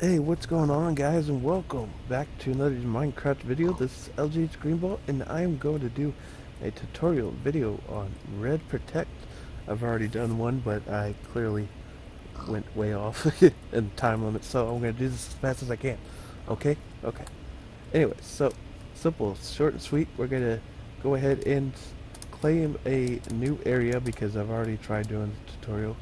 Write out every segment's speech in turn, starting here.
Hey, what's going on, guys, and welcome back to another Minecraft video. This is LG's Greenball, and I am going to do a tutorial video on RedProtect. I've already done one, but I clearly went way off in time limit, so I'm going to do this as fast as I can. Okay? Okay. Anyway, so simple, short and sweet. We're going to go ahead and claim a new area because I've already tried doing the tutorial.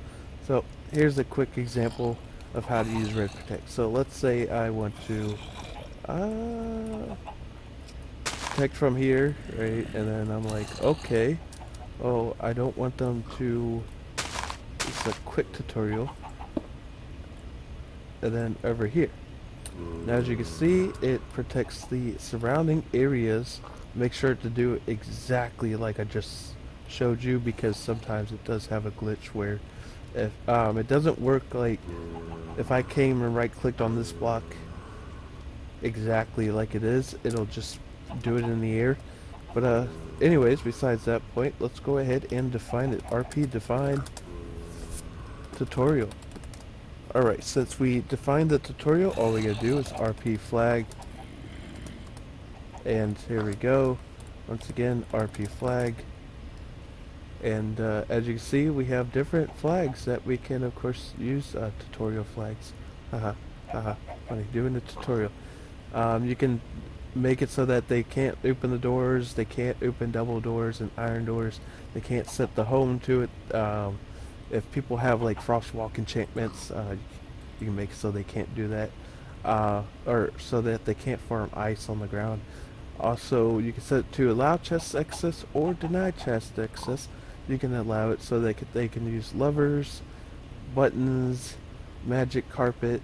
So here's a quick example of how to use RedProtect. So let's say I want to protect from here, right? And then I'm like, okay, oh, I don't want them to. It's a quick tutorial. And then over here. Now, as you can see, it protects the surrounding areas. Make sure to do it exactly like I just showed you, because sometimes it does have a glitch where if it doesn't work like if I came and right clicked on this block exactly like it is, it'll just do it in the air. But anyways, besides that point, let's go ahead and define it. RP define tutorial. Alright, since we defined the tutorial, all we gotta do is RP flag, and here we go. Once again, RP flag. And as you can see, we have different flags that we can, of course, use. Tutorial flags. Haha, haha, funny, doing the tutorial. You can make it so that they can't open the doors, they can't open double doors and iron doors, they can't set the home to it. If people have like frostwalk enchantments, you can make it so they can't do that, or so that they can't farm ice on the ground. Also, you can set it to allow chest access or deny chest access. You can allow it so they can use levers, buttons, magic carpet,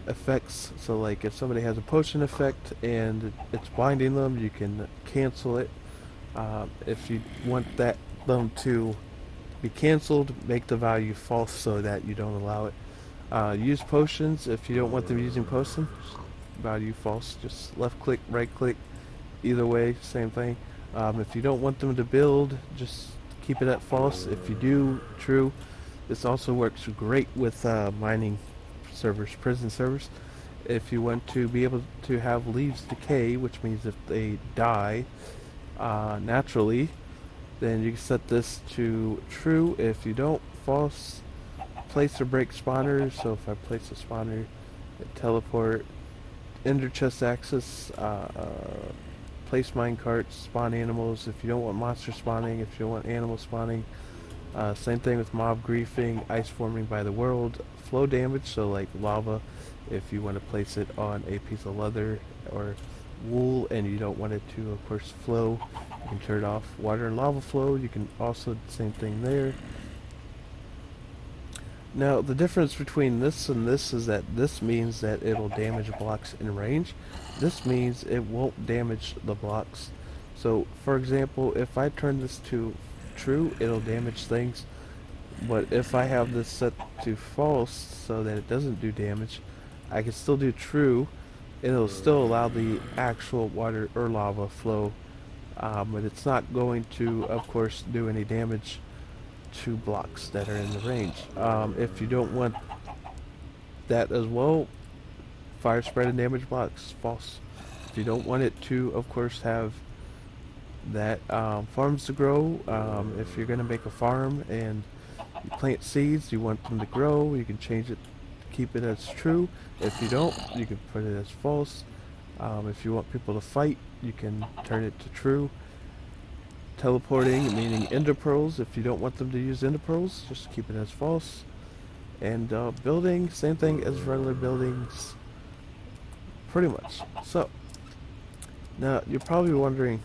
effects. So like if somebody has a potion effect and it's blinding them, you can cancel it. If you want them to be canceled, make the value false so that you don't allow it. Use potions if you don't want them using potions, value false. Just left click, right click, either way, same thing. If you don't want them to build, just keep it at false. If you do, true. This also works great with mining servers, prison servers. If you want to be able to have leaves decay, which means if they die naturally, then you can set this to true. If you don't, false. Place or break spawners. So if I place a spawner, teleport, ender chest access, place mine carts, spawn animals. If you don't want monster spawning, if you don't want animal spawning, same thing with mob griefing, ice forming by the world, flow damage, so like lava, if you want to place it on a piece of leather or wool and you don't want it to, of course, flow, you can turn it off. Water and lava flow, you can also, same thing there. Now, the difference between this and this is that this means that it'll damage blocks in range. This means it won't damage the blocks. So, for example, if I turn this to true, it'll damage things. But if I have this set to false so that it doesn't do damage, I can still do true. It'll still allow the actual water or lava flow. But it's not going to, of course, do any damage to blocks that are in the range. If you don't want that as well, fire spread and damage blocks, false. If you don't want it to, of course, have that farms to grow, if you're going to make a farm and you plant seeds, you want them to grow, you can change it, keep it as true. If you don't, you can put it as false. If you want people to fight, you can turn it to true. Teleporting, meaning ender pearls. If you don't want them to use ender pearls, just keep it as false. And building, same thing as regular buildings, pretty much. So now you're probably wondering,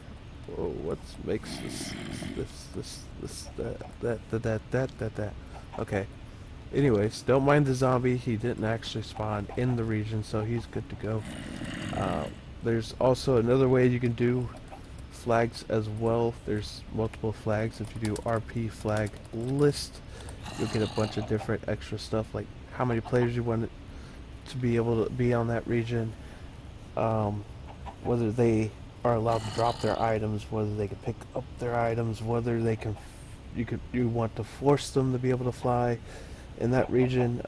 oh, what makes this that. Okay. Anyways, don't mind the zombie. He didn't actually spawn in the region, so he's good to go. There's also another way you can do flags as well. There's multiple flags. If you do RP flag list, you'll get a bunch of different extra stuff, like how many players you want to be able to be on that region, whether they are allowed to drop their items, whether they can pick up their items, whether they can, you want to force them to be able to fly in that region.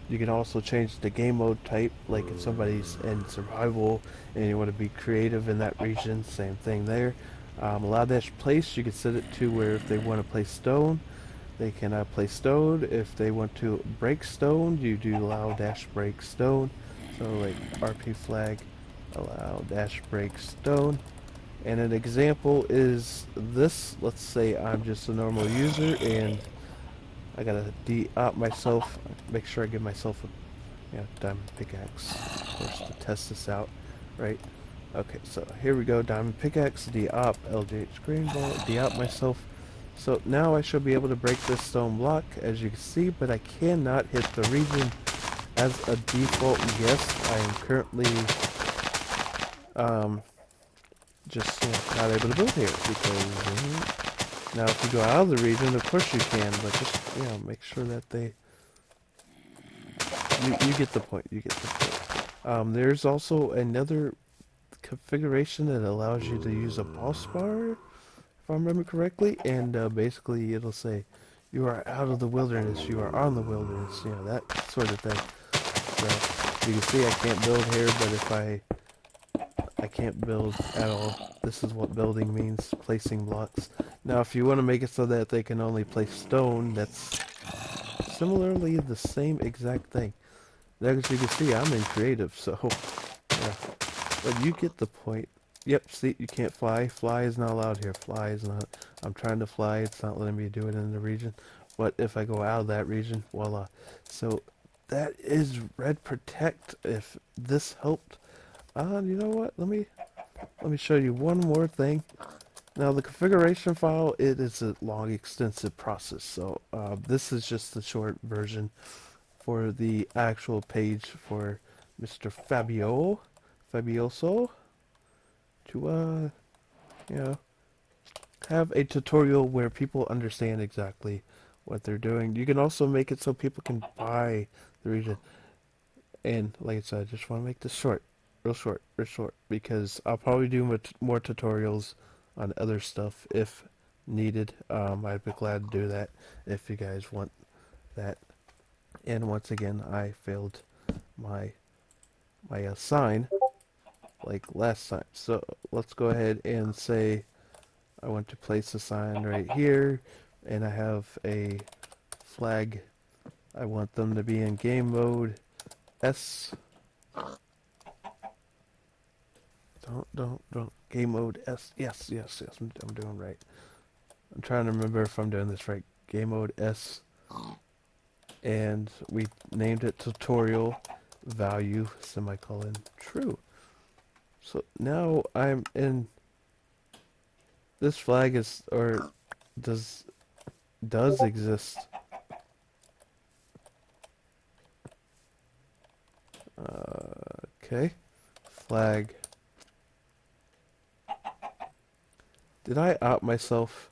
You can also change the game mode type, like if somebody's in survival and you want to be creative in that region, same thing there. Allow dash place, you can set it to where if they want to play stone, they can play stone. If they want to break stone, you do allow dash break stone. So like RP flag, allow dash break stone. And an example is this. Let's say I'm just a normal user and I gotta de-op myself, make sure I give myself a diamond pickaxe, of course, to test this out, right? Okay, so here we go, diamond pickaxe, de-op, LJH green ball, de-op myself. So now I should be able to break this stone block, as you can see, but I cannot hit the region. As a default guest, I am currently just not able to build here, because now if you go out of the region, of course you can, but just, make sure that you get the point, you get the point. There's also another configuration that allows you to use a boss bar, if I remember correctly, and basically it'll say, you are out of the wilderness, you are on the wilderness, that sort of thing. So, you can see I can't build here, but if I can't build at all. This is what building means, placing blocks. Now, if you want to make it so that they can only place stone, that's similarly the same exact thing. As you can see, I'm in creative, so, yeah. But you get the point. Yep, see, you can't fly. Fly is not allowed here. Fly is not. I'm trying to fly. It's not letting me do it in the region. But if I go out of that region, voila. So, that is RedProtect. If this helped, you know what? Let me show you one more thing. Now the configuration file, it is a long, extensive process. So this is just the short version for the actual page for Mr. Fabioso to you know have a tutorial where people understand exactly what they're doing. You can also make it so people can buy the region. And like I said, I just want to make this short, real short, because I'll probably do more tutorials on other stuff if needed. I'd be glad to do that if you guys want that. And once again, I failed my sign like last time. So let's go ahead and say I want to place a sign right here, and I have a flag. I want them to be in game mode S. Don't. Game mode S. Yes. I'm doing right. I'm trying to remember if I'm doing this right. Game mode S. And we named it tutorial value semicolon true. So now I'm in. This flag is, or does exist. Okay. Flag. Did I opt myself?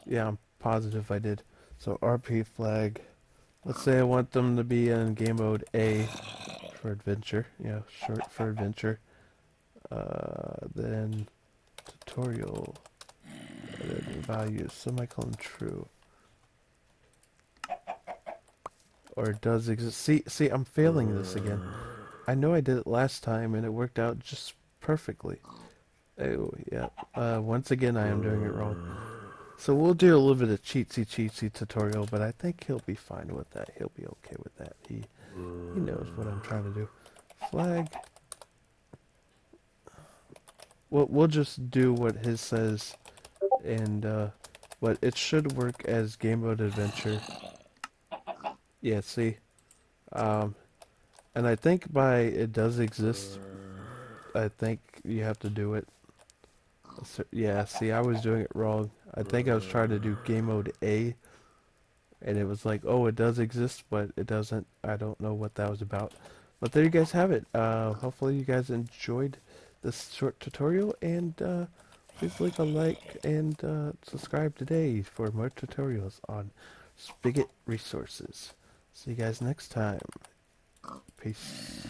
Yeah, I'm positive I did. So RP flag. Let's say I want them to be in game mode A for adventure. Short for adventure. Then tutorial. Then values semicolon true. Or it does exist. See, I'm failing this again. I know I did it last time and it worked out just perfectly. Oh, yeah. Once again, I am doing it wrong. So we'll do a little bit of cheatsy tutorial, but I think he'll be fine with that. He'll be okay with that. He knows what I'm trying to do. Flag. We'll just do what his says, and but it should work as game mode adventure. Yeah, see, and I think by it does exist. I think you have to do it. Yeah, see, I was doing it wrong. I think I was trying to do game mode A, and it was like, oh, it does exist, but it doesn't. I don't know what that was about. But there you guys have it. Hopefully you guys enjoyed this short tutorial, and please leave a like and subscribe today for more tutorials on Spigot resources. See you guys next time. Peace.